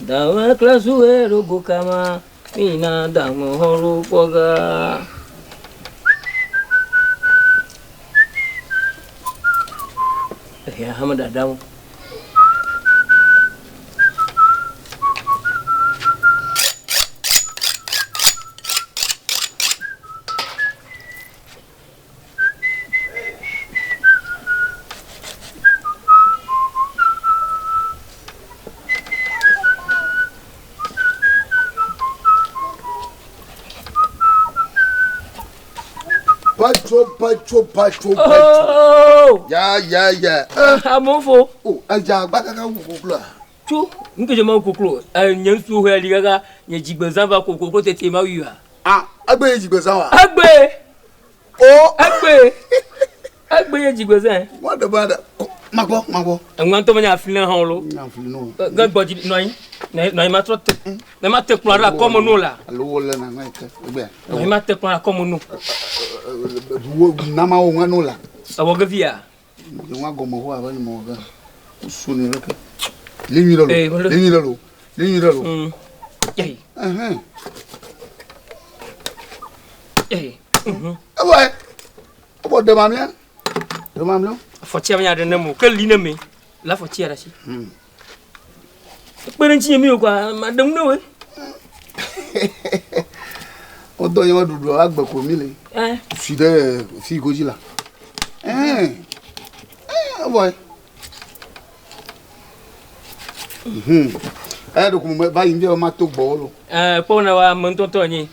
Dawa klasue rogo kama mina damu horo poga. Ya hama dadamu. Pacho. Oh! Ya. Amofo. Oh, aja bakaka kukula. Chu, nke jema koklo. Nyen su ho ali gaga, nye jigbesan va kokoko tete ma wiwa. Ah, agbe jigbesan wa. Agbe. Oh, Agbe ye jigbesan. What about Magbo. Nwan to manya filen han lo. Na filino. Ga gbodi noyin. Na ma trotte. Na ma te kula comme nous là. Alo le na ngai ke. Egbe. Na ma te kula comme nous. Na ma o ngano la. Awo ga via. Nwa gomo ho aba ni mo ga. Usuni reke. Linyi lalo. Eh. Eh. Ouais. Obo de mamia. De mamlo. Faut tirer nya de nemo. Que line me. La faut tirer si. Pere nchi mi kwa madam no we. Odo yan dudu agbe ko mi le. Si de si goji la. Boy. Do ko ba yin bi o ma to gbo lo. Po na wa mo tonton yin.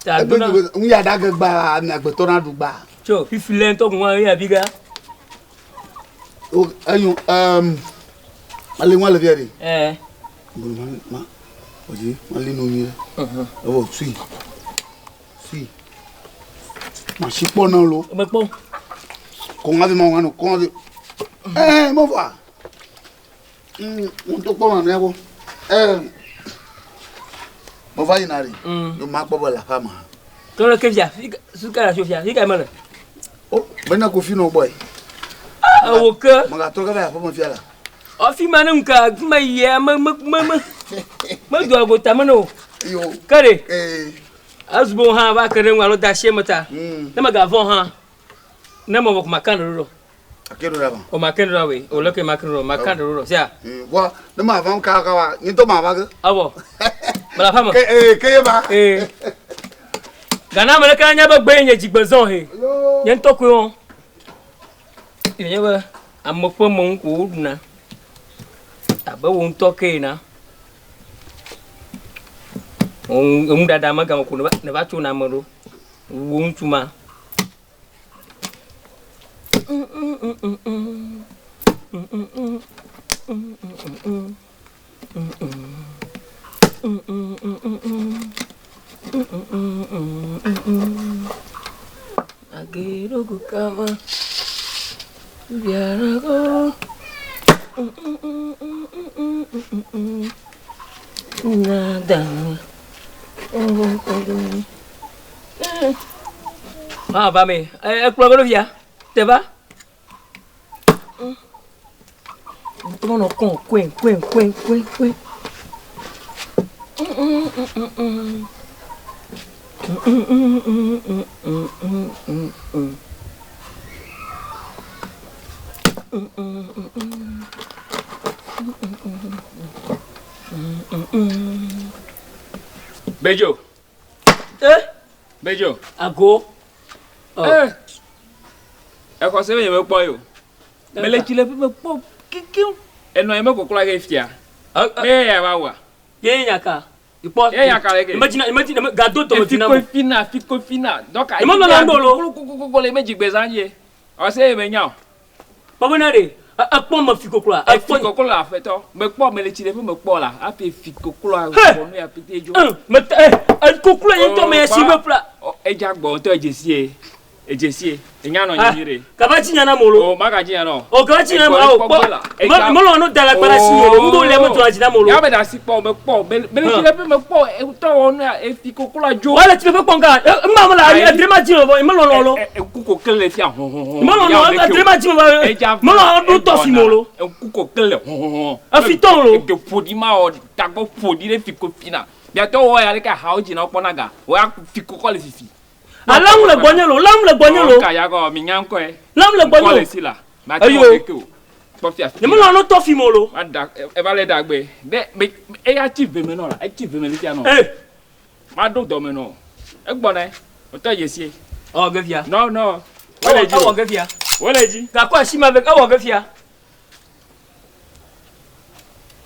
Ta do na. Un ya da gba na agbe to na du gba. Cho fi filen to gun ya biga. O ayun ale won le viere. Ma. Oji, mali no mi. Oh, si. Ma si po na lo. Me po. Ko nga bi mo ngano, ko nga bi. Mo fa. Mo to po ma ne ko. Mo fa inari. Yo ma po la fama. To le ke via, suka la sofia, fika mala. Oh, bena ko fi no boy. Awoka. Ma ga to ga ba po mo fi ala. O fi manum ka ma ye ma do agota mano. Yo. Kare. Asbo ha ba kare ngalo da shemata. Na maga von ha. Na mo ko makano ro. Akero da ba. O makano we, o loke makano ro. Sia. Wa, na ma van ka wa, ni to ma ba ga. Abo. Bala fama. Ke ba. Gana mala ka nya ba gbe nya jigbezon he. Yen to ko on. Yen ba amokpo mo nko na. Aba won toke na. On dada maga ko ne ba chu na maro. Won tuma. Agero kama. Biarago. Nada. Ah, va me. Culo via. Te va? Toma no con, cuen. Bejo. Bejo. Ago. E ko se me po yo. Mele chile me po. Kikiu. E no e me ko kula ke fia. Me ya wa wa. Ye nyaka. Ipo. Ye ya ka le ke. Imagine gado to tina mo. Fiko fina. Donc ai. Mo na ndolo. Ko le me jigbesan ye. O se me nya. Baba na re. Akpon ma fiko kula. Fiko kula afeto. Me po me le chile me po la. A pe fiko kula ko no ya pitejo. Me kokula yen to me si me pla. E jagbo to je sie. e jesi e nya no nyire ka ba chinya na molo o maka chinya no o ka chinya ma o mo lo no dala para si o ndo le mo to ajina molo ya be da si po me po bele chile pe me po e to on e fi kokula jo wala ti pe po nga mba mo la e drema ji mo mo lo lo e kuko kele fi ho ho mo lo no e drema ji mo lo do to fi molo e kuko kele ho a fi ton lo e podi ma o ta go podi le fi ko fina bia to wo ya le ka ha o jina o ponaga wo ya fi kokole fifi alam le bonyelo lam le bonyelo ka ya go mi nyanko e lam le bonyelo si la ma ti o ke o to fi afi mo lo no to fi molo ada e va le dagbe de e ya chief me no la e chief me le ti ano ma do do me no e gbona o to yesi o ge fia no wala ji o ge fia wala ji ka kwa shi ma be o ge fia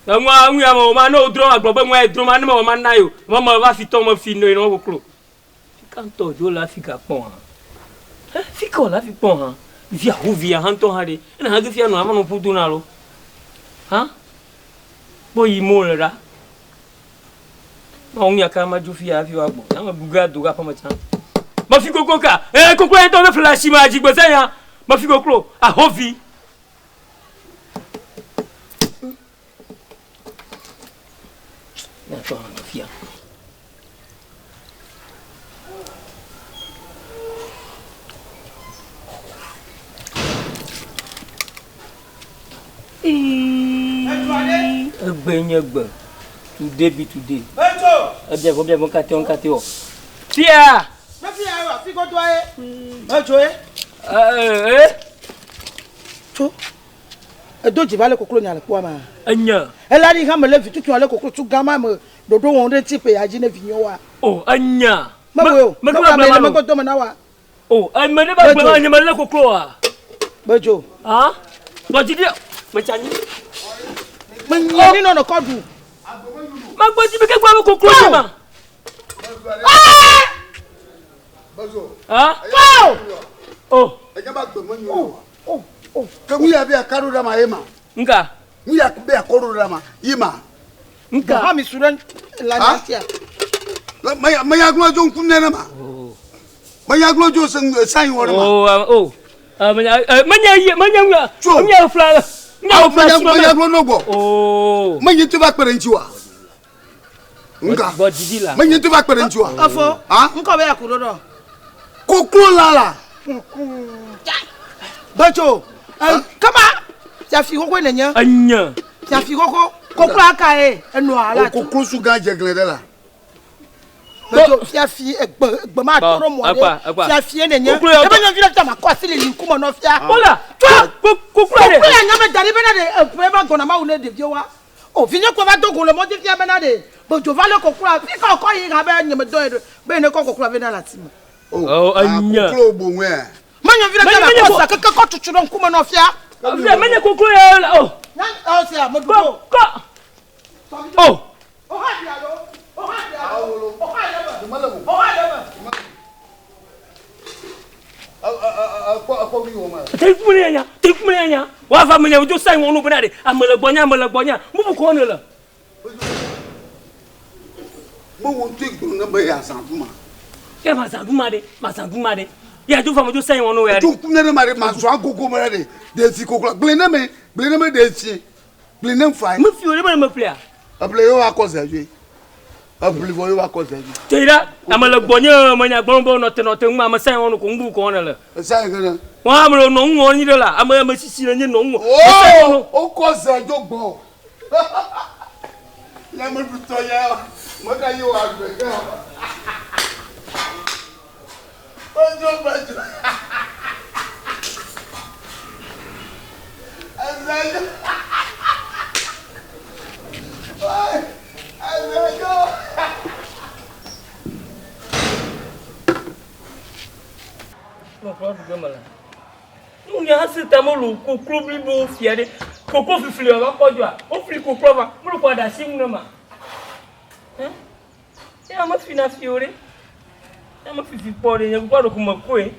nwa nwa mo ma no dro agbo mo e dro ma ni mo ma na yo mo va fi to mo fi no ino ko kro kanto jo la fi ka pon ha fi ko la fi pon ha via ho via han to ha de na ha ge fia no ama no putu na lo ha bo yi mo le ra ma unya ka ma ju fi afi wa gbo na ma buga do ga pa ma chan ma fi koko ka koko en to me flash ma ji gbo se yan ma fi koko a ho vi na to ma fi Egbenyegbe today be today. Ejo. Bien bon kate on. Tia. Me fi ayo fi ko to aye. Ejo e. To. Edo jibale kokolo nyale kwa ma. Anya. Elari ha mele fi tutu ale kokolo tu gama me dodo won de tipe ya ji na fi nyowa. Oh anya. Me ko to me na wa. Oh, ai me ne ba gbe anya mele kokolo a. Bejo. Ah? Lo ji dia. Me chanyi. Me ni no ko du. Ma gbo ji be ke gba kokolo ji ma. Bazo. Ah? Oh. E ga ba gbe mo nyu. Oh. Ke mu ya be akaru da ma yema. Nka. Mu ya be akaru da ma yema. Nka ha mi suran la nasia. Ma ya glo jo kunne na ma. Oh. Ma ya glo jo san wore ma. Oh. Manya fla. Manya glo no gbo. Oh. Manya tu ba pere nchi wa. Nka. Bo didi la. Manya tu ba pere nchi wa. Afo. Ah? Nka be akuro do. Koklo lala. Bejo. Kama. Ya fi koko nenya. Anya. Ya fi koko. Koklo aka e enu ala. Koklo su ga jegle de la. Bejo ya fi egbe ma toro mo de. Ya fi nenya. E be nyan fi ta ma ko asile ni kuma no fia. Ola. Koklo de. Koklo nya me dari be na de e ba gona ma wo ne de bi wa. O fi nye ko ba dogun le mo je fi be na de. Bejo vale koklo fi ka ko yi ga be nyem do e be ne ko koklo be na lati mo. Oh, anya. Koklo bo nwe. Manya vira kana ko sa ka ko tuchuro nkuma no fia. Afia manya koklo ya oh. Nan o se a modugo. Ko. Oh. O ha dia lo. O ha dia lo. O ha dia lo. O ha dia lo. Ako mi wo ma. Te kumenya. Wa fa menya jo sai wonu benade. Amele gbonya. Mu bu ko ne la. Mo won tu igbo na be ya san fuma. Ke ma san fuma de. Ya jo fa mo jo sai wonu ya de. Tu kumne na mare ma so agogo mare de si kokla. Blene me de si. Blene fai. Mu fi ore ma plia. Able yo akoze ju. Able vo yo akoze ju. Teira amele gbonya manya gbonbo no te ma sai wonu ko ngbu ko ne la. Sai gana. Wa amele no ngo ni de la. Amele sisi na nye no ngo. Oh, o koze jo gbo. Ya mo du to ya. Mo ka yi wa gbe ka. Ojo bajo. Azajo. Azajo. No problem gamala. Unya hasita mo lu ko club li bo fiade. Koko fifili wa ko jo a. O fili ko prova. Mo ko da sim na ma. Ya ma fina fiore. Ya ma fifi pore, ya ko ko ma ko e.